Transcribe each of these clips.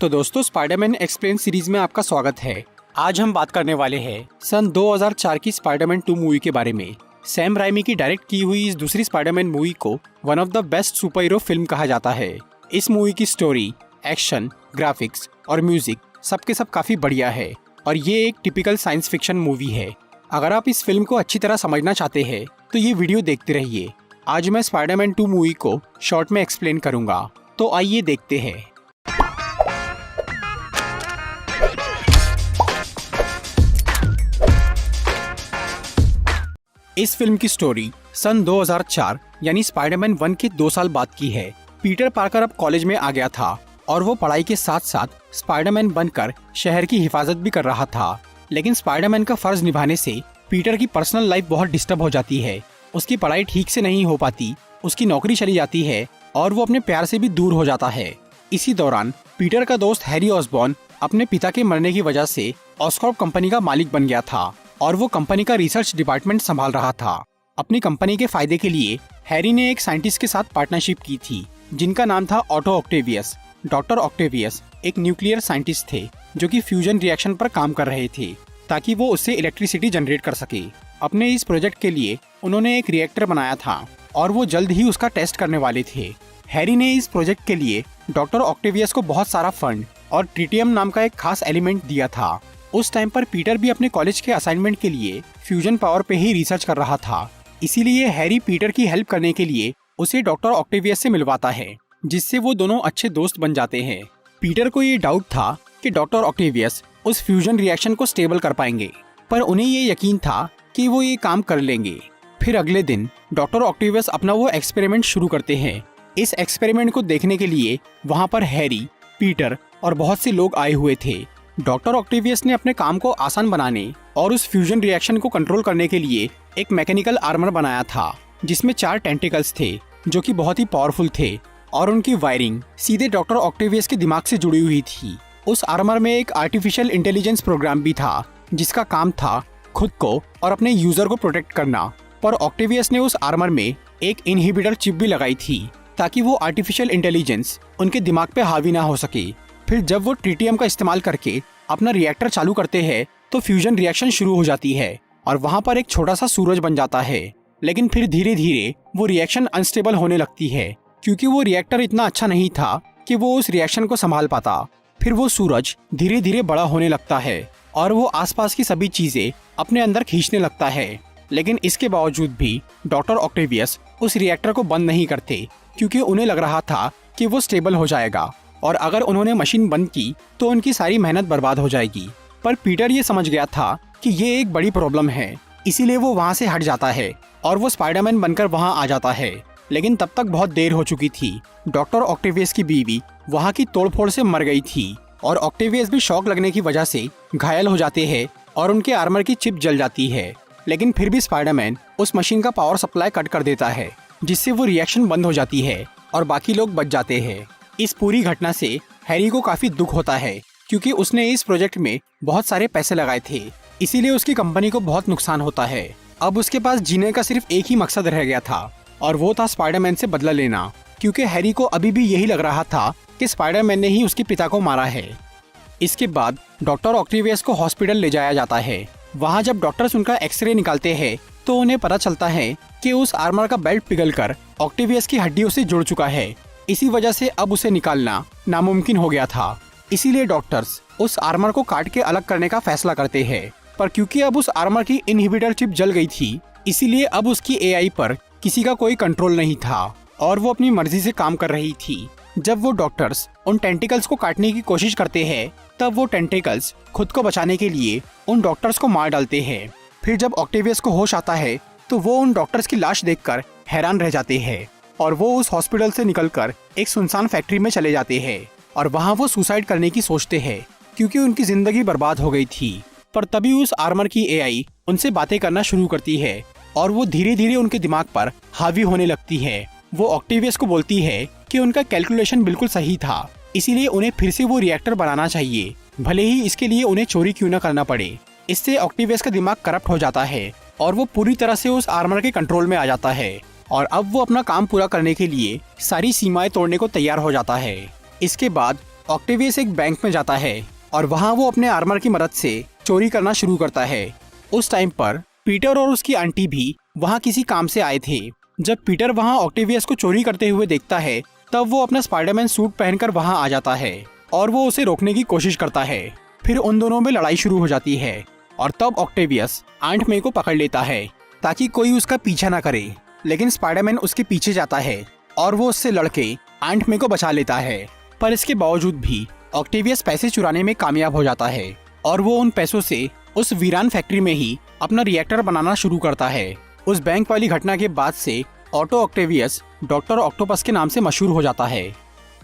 तो दोस्तों, Spiderman explain series में आपका स्वागत है। आज हम बात करने वाले हैं सन 2004 की स्पाइडरमैन 2 मूवी के बारे में। सैम राइमी की डायरेक्ट की हुई इस दूसरी स्पाइडरमैन मूवी को one of the best super hero film कहा जाता है। इस मूवी की स्टोरी, एक्शन, ग्राफिक्स और म्यूजिक सबके सब काफी बढ़िया है और ये एक टिपिकल साइंस फिक्शन मूवी है। अगर आप इस फिल्म को अच्छी तरह समझना चाहते हैं तो ये वीडियो देखते रहिए। आज मैं स्पाइडरमैन 2 मूवी को शॉर्ट में एक्सप्लेन करूंगा, तो आइए देखते हैं। इस फिल्म की स्टोरी सन 2004 यानी स्पाइडरमैन 1 के 2 साल बाद की है। पीटर पार्कर अब कॉलेज में आ गया था और वो पढ़ाई के साथ साथ स्पाइडरमैन बनकर शहर की हिफाजत भी कर रहा था। लेकिन स्पाइडरमैन का फर्ज निभाने से पीटर की पर्सनल लाइफ बहुत डिस्टर्ब हो जाती है। उसकी पढ़ाई ठीक से नहीं हो पाती, उसकी नौकरी चली जाती है और वो अपने प्यार से भी दूर हो जाता है। इसी दौरान पीटर का दोस्त हैरी ऑसबॉर्न अपने पिता के मरने की वजह से ऑस्कॉर्प कंपनी का मालिक बन गया था और वो कंपनी का रिसर्च डिपार्टमेंट संभाल रहा था। अपनी कंपनी के फायदे के लिए हैरी ने एक साइंटिस्ट के साथ पार्टनरशिप की थी जिनका नाम था ऑटो ऑक्टेवियस। डॉक्टर ऑक्टेवियस एक न्यूक्लियर साइंटिस्ट थे जो कि फ्यूजन रिएक्शन पर काम कर रहे थे ताकि वो उससे इलेक्ट्रिसिटी जनरेट कर सके। अपने इस प्रोजेक्ट के लिए उन्होंने एक रिएक्टर बनाया था और वो जल्द ही उसका टेस्ट करने वाले थे। हैरी ने इस प्रोजेक्ट के लिए डॉक्टर ऑक्टेवियस को बहुत सारा फंड और ट्रिटियम नाम का एक खास एलिमेंट दिया था। उस टाइम पर पीटर भी अपने कॉलेज के असाइनमेंट के लिए फ्यूजन पावर पे ही रिसर्च कर रहा था। इसीलिए हैरी पीटर की हेल्प करने के लिए उसे डॉक्टर ऑक्टेवियस से मिलवाता है, जिससे वो दोनों अच्छे दोस्त बन जाते हैं। पीटर को ये डाउट था कि डॉक्टर ऑक्टेवियस उस फ्यूजन रिएक्शन को स्टेबल कर पाएंगे, पर उन्हें ये यकीन था कि वो ये काम कर लेंगे। फिर अगले दिन डॉक्टर ऑक्टेवियस अपना वो एक्सपेरिमेंट शुरू करते हैं। इस एक्सपेरिमेंट को देखने के लिए वहाँ पर हैरी, पीटर और बहुत से लोग आए हुए थे। डॉक्टर ऑक्टेवियस ने अपने काम को आसान बनाने और उस फ्यूजन रिएक्शन को कंट्रोल करने के लिए एक मैकेनिकल आर्मर बनाया था जिसमें 4 टेंटिकल्स थे जो कि बहुत ही पावरफुल थे और उनकी वायरिंग सीधे डॉक्टर ऑक्टेवियस के दिमाग से जुड़ी हुई थी। उस आर्मर में एक आर्टिफिशियल इंटेलिजेंस प्रोग्राम भी था जिसका काम था खुद को और अपने यूजर को प्रोटेक्ट करना। पर ऑक्टेवियस ने उस आर्मर में एक इनहिबिटर चिप भी लगाई थी ताकि वो आर्टिफिशियल इंटेलिजेंस उनके दिमाग पे हावी ना हो सके। फिर जब वो ट्रिटियम का इस्तेमाल करके अपना रिएक्टर चालू करते हैं तो फ्यूजन रिएक्शन शुरू हो जाती है और वहाँ पर एक छोटा सा सूरज बन जाता है। लेकिन फिर धीरे धीरे वो रिएक्शन अनस्टेबल होने लगती है क्योंकि वो रिएक्टर इतना अच्छा नहीं था कि वो उस रिएक्शन को संभाल पाता। फिर वो सूरज धीरे धीरे बड़ा होने लगता है और वो आसपास की सभी चीजें अपने अंदर खींचने लगता है। लेकिन इसके बावजूद भी डॉक्टर ऑक्टेवियस उस रिएक्टर को बंद नहीं करते क्योंकि उन्हें लग रहा था कि वो स्टेबल हो जाएगा और अगर उन्होंने मशीन बंद की तो उनकी सारी मेहनत बर्बाद हो जाएगी। पर पीटर ये समझ गया था कि ये एक बड़ी प्रॉब्लम है, इसीलिए वो वहाँ से हट जाता है और वो स्पाइडरमैन बनकर वहाँ आ जाता है। लेकिन तब तक बहुत देर हो चुकी थी। डॉक्टर ऑक्टेवियस की बीवी वहाँ की तोड़फोड़ से मर गई थी और ऑक्टेवियस भी शॉक लगने की वजह से घायल हो जाते हैं और उनके आर्मर की चिप जल जाती है। लेकिन फिर भी स्पाइडरमैन उस मशीन का पावर सप्लाई कट कर देता है जिससे वो रिएक्शन बंद हो जाती है और बाकी लोग बच जाते हैं। इस पूरी घटना से हैरी को काफी दुख होता है क्योंकि उसने इस प्रोजेक्ट में बहुत सारे पैसे लगाए थे, इसीलिए उसकी कंपनी को बहुत नुकसान होता है। अब उसके पास जीने का सिर्फ एक ही मकसद रह गया था और वो था स्पाइडरमैन से बदला लेना, क्योंकि हैरी को अभी भी यही लग रहा था कि स्पाइडरमैन ने ही उसके पिता को मारा है। इसके बाद डॉक्टर ऑक्टेवियस को हॉस्पिटल ले जाया जाता है। वहाँ जब डॉक्टर्स उनका एक्सरे निकालते हैं तो उन्हें पता चलता है कि उस आर्मर का बेल्ट पिघलकर ऑक्टेवियस की हड्डियों से जुड़ चुका है। इसी वजह से अब उसे निकालना नामुमकिन हो गया था। इसीलिए डॉक्टर्स उस आर्मर को काट के अलग करने का फैसला करते हैं, पर क्योंकि अब उस आर्मर की इनहिबिटर चिप जल गई थी इसीलिए अब उसकी एआई पर किसी का कोई कंट्रोल नहीं था और वो अपनी मर्जी से काम कर रही थी। जब वो डॉक्टर्स उन टेंटिकल्स को काटने की कोशिश करते हैं तब वो टेंटिकल्स खुद को बचाने के लिए उन डॉक्टर्स को मार डालते हैं। फिर जब ऑक्टेवियस को होश आता है तो वो उन डॉक्टर्स की लाश देखकर हैरान रह जाते हैं और वो उस हॉस्पिटल से निकलकर एक सुनसान फैक्ट्री में चले जाते हैं और वहाँ वो सुसाइड करने की सोचते हैं क्योंकि उनकी जिंदगी बर्बाद हो गई थी। पर तभी उस आर्मर की एआई उनसे बातें करना शुरू करती है और वो धीरे धीरे उनके दिमाग पर हावी होने लगती है। वो ऑक्टेवियस को बोलती है कि उनका कैलकुलेशन बिल्कुल सही था, इसीलिए उन्हें फिर से वो रिएक्टर बनाना चाहिए, भले ही इसके लिए उन्हें चोरी क्यों न करना पड़े। इससे ऑक्टेवियस का दिमाग करप्ट हो जाता है और वो पूरी तरह से उस आर्मर के कंट्रोल में आ जाता है और अब वो अपना काम पूरा करने के लिए सारी सीमाएं तोड़ने को तैयार हो जाता है। इसके बाद ऑक्टेवियस एक बैंक में जाता है और वहाँ वो अपने आर्मर की मदद से चोरी करना शुरू करता है। उस टाइम पर पीटर और उसकी आंटी भी वहाँ किसी काम से आए थे। जब पीटर वहाँ ऑक्टेवियस को चोरी करते हुए देखता है तब वो अपना स्पाइडरमैन सूट पहनकर वहाँ आ जाता है और वो उसे रोकने की कोशिश करता है। फिर उन दोनों में लड़ाई शुरू हो जाती है और तब ऑक्टेवियस आंट मे को पकड़ लेता है ताकि कोई उसका पीछा ना करे, लेकिन स्पाइडरमैन उसके पीछे जाता है और वो उससे लड़के आंट मे को बचा लेता है। पर इसके बावजूद भी ऑक्टेवियस पैसे चुराने में कामयाब हो जाता है और वो उन पैसों से उस वीरान फैक्ट्री में ही अपना रिएक्टर बनाना शुरू करता है। उस बैंक वाली घटना के बाद से ऑटो ऑक्टेवियस डॉक्टर ऑक्टोपस के नाम से मशहूर हो जाता है।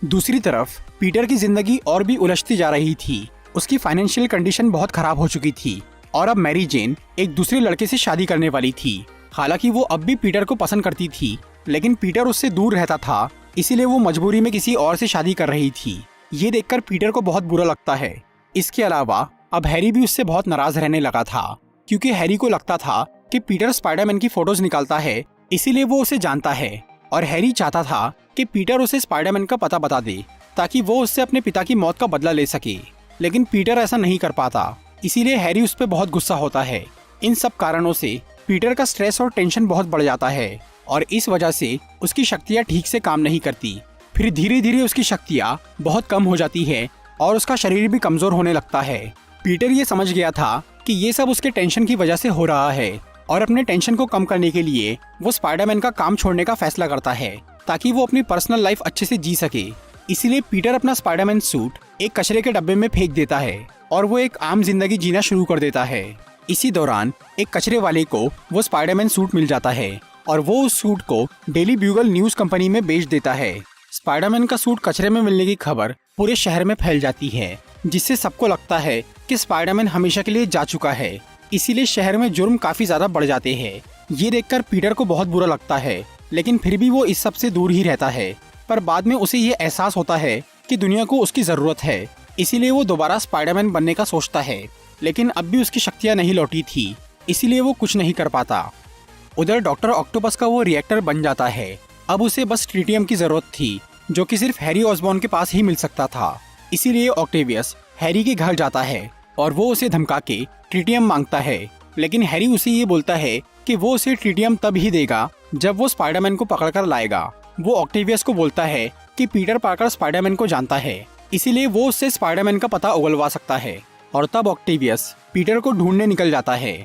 दूसरी तरफ पीटर की जिंदगी और भी उलझती जा रही थी। उसकी फाइनेंशियल कंडीशन बहुत खराब हो चुकी थी और अब मैरी जेन एक दूसरे लड़के से शादी करने वाली थी। हालांकि वो अब भी पीटर को पसंद करती थी, लेकिन पीटर उससे दूर रहता था, इसीलिए वो मजबूरी में किसी और से शादी कर रही थी। ये देखकर पीटर को बहुत बुरा लगता है। इसके अलावा अब हैरी भी उससे बहुत नाराज रहने लगा था, क्योंकि हैरी को लगता था कि पीटर स्पाइडरमैन की फोटोज निकालता है, इसीलिए वो उसे जानता है। और हैरी चाहता था कि पीटर उसे स्पाइडरमैन का पता बता दे ताकि वो उससे अपने पिता की मौत का बदला ले सके, लेकिन पीटर ऐसा नहीं कर पाता, इसीलिए हैरी उस पर बहुत गुस्सा होता है। इन सब कारणों से पीटर का स्ट्रेस और टेंशन बहुत बढ़ जाता है और इस वजह से उसकी शक्तियाँ ठीक से काम नहीं करती। फिर धीरे धीरे उसकी शक्तियाँ बहुत कम हो जाती है और उसका शरीर भी कमजोर होने लगता है। पीटर ये समझ गया था कि ये सब उसके टेंशन की वजह से हो रहा है और अपने टेंशन को कम करने के लिए वो स्पाइडरमैन का काम छोड़ने का फैसला करता है ताकि वो अपनी पर्सनल लाइफ अच्छे से जी सके। इसीलिए पीटर अपना स्पाइडरमैन सूट एक कचरे के डब्बे में फेंक देता है और वो एक आम जिंदगी जीना शुरू कर देता है। इसी दौरान एक कचरे वाले को वो स्पाइडरमैन सूट मिल जाता है और वो उस सूट को डेली ब्यूगल न्यूज कंपनी में बेच देता है। स्पाइडरमैन का सूट कचरे में मिलने की खबर पूरे शहर में फैल जाती है, जिससे सबको लगता है कि स्पाइडरमैन हमेशा के लिए जा चुका है। इसीलिए शहर में जुर्म काफी ज्यादा बढ़ जाते हैं। ये देखकर पीटर को बहुत बुरा लगता है, लेकिन फिर भी वो इस सब से दूर ही रहता है। पर बाद में उसे ये एहसास होता है कि दुनिया को उसकी जरूरत है, इसीलिए वो दोबारा स्पाइडरमैन बनने का सोचता है। लेकिन अब भी उसकी शक्तियाँ नहीं लौटी थी, इसीलिए वो कुछ नहीं कर पाता। उधर डॉक्टर ऑक्टोपस का वो रिएक्टर बन जाता है। अब उसे बस ट्रिटियम की जरूरत थी, जो कि सिर्फ हैरी ऑसबॉर्न के पास ही मिल सकता था। इसीलिए ऑक्टेवियस हैरी के घर जाता है और वो उसे धमका के ट्रिटियम मांगता है, लेकिन हैरी उसे ये बोलता है कि वो उसे ट्रिटियम तब ही देगा जब वो स्पाइडरमैन को पकड़कर लाएगा। वो ऑक्टेवियस को बोलता है कि पीटर पार्कर स्पाइडरमैन को जानता है, इसीलिए वो उससे स्पाइडरमैन का पता उगलवा सकता है। और तब ऑक्टेवियस पीटर को ढूंढने निकल जाता है।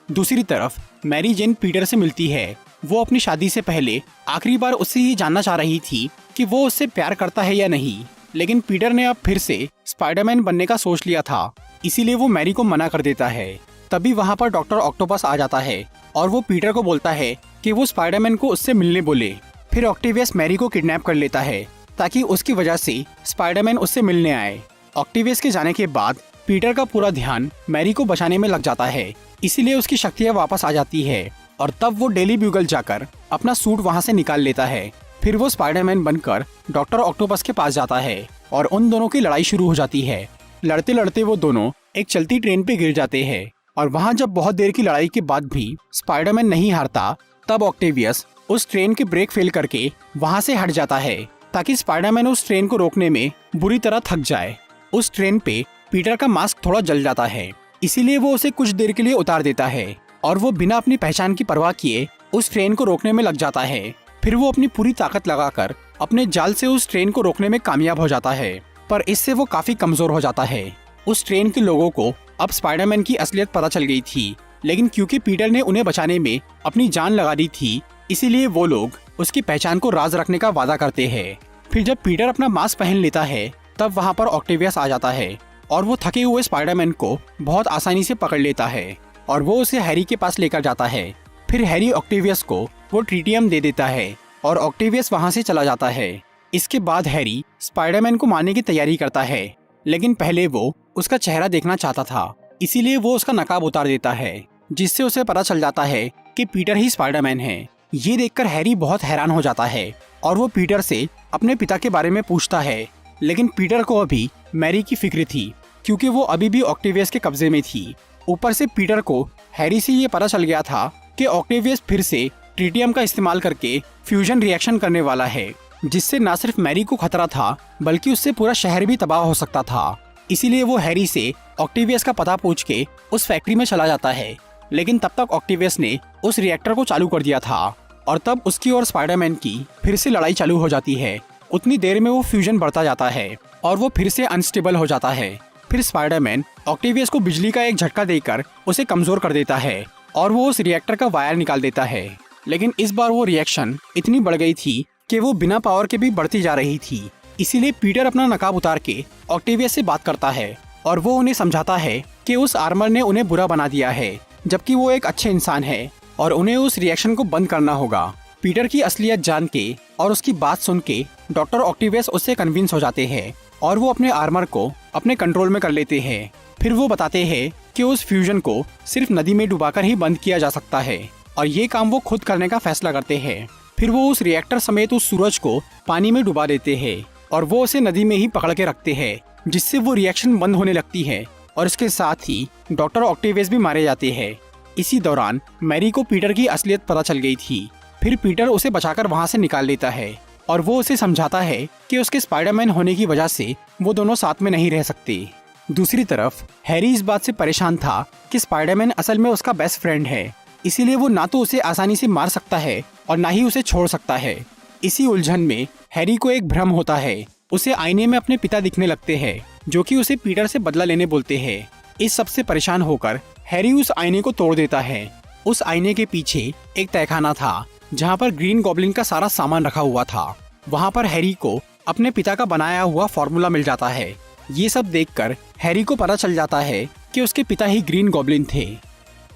दूसरी तरफ मैरी जेन पीटर से मिलती है। वो अपनी शादी से पहले आखिरी बार उससे ये जानना चाह रही थी कि वो उससे प्यार करता है या नहीं, लेकिन पीटर ने अब फिर से स्पाइडरमैन बनने का सोच लिया था, इसीलिए वो मैरी को मना कर देता है। तभी वहाँ पर डॉक्टर ऑक्टोपस आ जाता है और वो पीटर को बोलता है कि वो स्पाइडरमैन को उससे मिलने बोले। फिर ऑक्टेवियस मैरी को किडनैप कर लेता है ताकि उसकी वजह से स्पाइडरमैन उससे मिलने आए। ऑक्टेवियस के जाने के बाद पीटर का पूरा ध्यान मैरी को बचाने में लग जाता है, इसीलिए उसकी शक्तियाँ वापस आ जाती है और तब वो डेली ब्यूगल जाकर अपना सूट वहाँ से निकाल लेता है। फिर वो स्पाइडरमैन बनकर डॉक्टर ऑक्टोपस के पास जाता है और उन दोनों की लड़ाई शुरू हो जाती है। लड़ते लड़ते वो दोनों एक चलती ट्रेन पे गिर जाते हैं और वहाँ जब बहुत देर की लड़ाई के बाद भी स्पाइडरमैन नहीं हारता, तब ऑक्टेवियस उस ट्रेन के ब्रेक फेल करके वहाँ से हट जाता है ताकि स्पाइडरमैन उस ट्रेन को रोकने में बुरी तरह थक जाए। उस ट्रेन पे पीटर का मास्क थोड़ा जल जाता है, इसीलिए वो उसे कुछ देर के लिए उतार देता है और वो बिना अपनी पहचान की परवाह किए उस ट्रेन को रोकने में लग जाता है। फिर वो अपनी पूरी ताकत लगाकर अपने जाल से उस ट्रेन को रोकने में कामयाब हो जाता है, पर इससे वो काफी कमजोर हो जाता है। उस ट्रेन के लोगों को अब स्पाइडरमैन की असलियत पता चल गई थी, लेकिन क्योंकि पीटर ने उन्हें बचाने में अपनी जान लगा दी थी, इसीलिए वो लोग उसकी पहचान को राज रखने का वादा करते हैं। फिर जब पीटर अपना मास्क पहन लेता है, तब वहाँ पर ऑक्टेवियस आ जाता है और वो थके हुए स्पाइडरमैन को बहुत आसानी से पकड़ लेता है और वो उसे हैरी के पास लेकर जाता है। फिर हैरी ऑक्टेवियस को वो ट्रिटियम दे देता है और ऑक्टेवियस वहाँ से चला जाता है। इसके बाद हैरी स्पाइडरमैन को मारने की तैयारी करता है, लेकिन पहले वो उसका चेहरा देखना चाहता था, इसीलिए वो उसका नकाब उतार देता है, जिससे उसे पता चल जाता है कि पीटर ही स्पाइडरमैन है। ये देखकर हैरी बहुत हैरान हो जाता है और वो पीटर से अपने पिता के बारे में पूछता है, लेकिन पीटर को अभी मैरी की फिक्र थी, क्योंकि वो अभी भी ऑक्टेवियस के कब्जे में थी। ऊपर से पीटर को हैरी से ये पता चल गया था कि ऑक्टेवियस फिर से ट्रिटियम का इस्तेमाल करके फ्यूजन रिएक्शन करने वाला है, जिससे न सिर्फ मैरी को खतरा था बल्कि उससे पूरा शहर भी तबाह हो सकता था। इसीलिए वो हैरी से ऑक्टेवियस का पता पूछ के उस फैक्ट्री में चला जाता है। लेकिन तब तक ऑक्टेवियस ने उस रिएक्टर को चालू कर दिया था और तब उसकी और स्पाइडरमैन की फिर से लड़ाई चालू हो जाती है। उतनी देर में वो फ्यूजन बढ़ता जाता है और वो फिर से अनस्टेबल हो जाता है। फिर स्पाइडरमैन ऑक्टेवियस को बिजली का एक झटका देकर उसे कमजोर कर देता है और वो उस रिएक्टर का वायर निकाल देता है। लेकिन इस बार वो रिएक्शन इतनी बढ़ गई थी कि वो बिना पावर के भी बढ़ती जा रही थी। इसीलिए पीटर अपना नकाब उतार के ऑक्टेवियस से बात करता है और वो उन्हें समझाता है कि उस आर्मर ने उन्हें बुरा बना दिया है, जबकि वो एक अच्छे इंसान है और उन्हें उस रिएक्शन को बंद करना होगा। पीटर की असलियत जान के और उसकी बात सुन के डॉक्टर ऑक्टेवियस उससे कन्विंस हो जाते हैं और वो अपने आर्मर को अपने कंट्रोल में कर लेते हैं। फिर वो बताते हैं कि उस फ्यूजन को सिर्फ नदी में डुबाकर ही बंद किया जा सकता है और ये काम वो खुद करने का फैसला करते हैं। फिर वो उस रिएक्टर समेत उस सूरज को पानी में डुबा देते हैं और वो उसे नदी में ही पकड़ के रखते हैं, जिससे वो रिएक्शन बंद होने लगती है और इसके साथ ही डॉक्टर ऑक्टेवियस भी मारे जाते हैं। इसी दौरान मैरी को पीटर की असलियत पता चल गई थी। फिर पीटर उसे बचाकर वहाँ से निकाल लेता है और वो उसे समझाता है कि उसके स्पाइडरमैन होने की वजह से वो दोनों साथ में नहीं रह सकते। दूसरी तरफ हैरी इस बात से परेशान था कि स्पाइडरमैन असल में उसका बेस्ट फ्रेंड है, इसीलिए वो ना तो उसे आसानी से मार सकता है और ना ही उसे छोड़ सकता है। इसी उलझन में हैरी को एक भ्रम होता है। उसे आईने में अपने पिता दिखने लगते हैं, जो कि उसे पीटर से बदला लेने बोलते हैं। इस सब से परेशान होकर हैरी उस आईने को तोड़ देता है। उस आईने के पीछे एक तहखाना था जहाँ पर ग्रीन गॉब्लिन का सारा सामान रखा हुआ था। वहाँ पर हैरी को अपने पिता का बनाया हुआ फॉर्मूला मिल जाता है। ये सब देखकर हैरी को पता चल जाता है कि उसके पिता ही ग्रीन गॉब्लिन थे।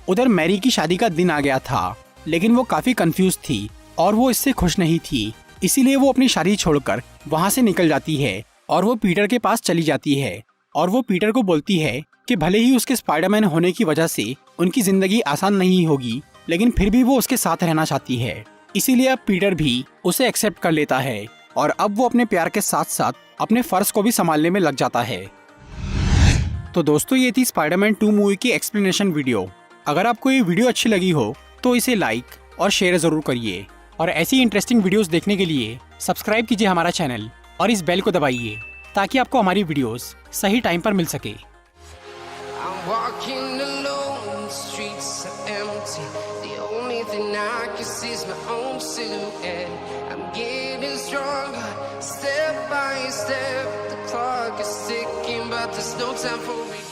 उधर मैरी की शादी का दिन आ गया था, लेकिन वो काफी कंफ्यूज थी और वो इससे खुश नहीं थी। इसीलिए वो अपनी शादी छोड़कर वहाँ से निकल जाती है और वो पीटर के पास चली जाती है और वो पीटर को बोलती है कि भले ही उसके स्पाइडरमैन होने की वजह से उनकी जिंदगी आसान नहीं होगी, लेकिन फिर भी वो उसके साथ रहना चाहती है। इसीलिए अब पीटर भी उसे एक्सेप्ट कर लेता है और अब वो अपने प्यार के साथ साथ अपने फर्ज को भी संभालने में लग जाता है। तो दोस्तों, ये थी स्पाइडरमैन 2 मूवी की एक्सप्लेनेशन वीडियो। अगर आपको ये वीडियो अच्छी लगी हो तो इसे लाइक और शेयर जरूर करिए और ऐसी इंटरेस्टिंग वीडियोस देखने के लिए सब्सक्राइब कीजिए हमारा चैनल और इस बेल को दबाइए ताकि आपको हमारी वीडियोस सही टाइम पर मिल सके। I'm walking alone, the streets are empty. The only thing I can see is my own silhouette. I'm getting stronger, step by step. The clock is ticking, but there's no time for me.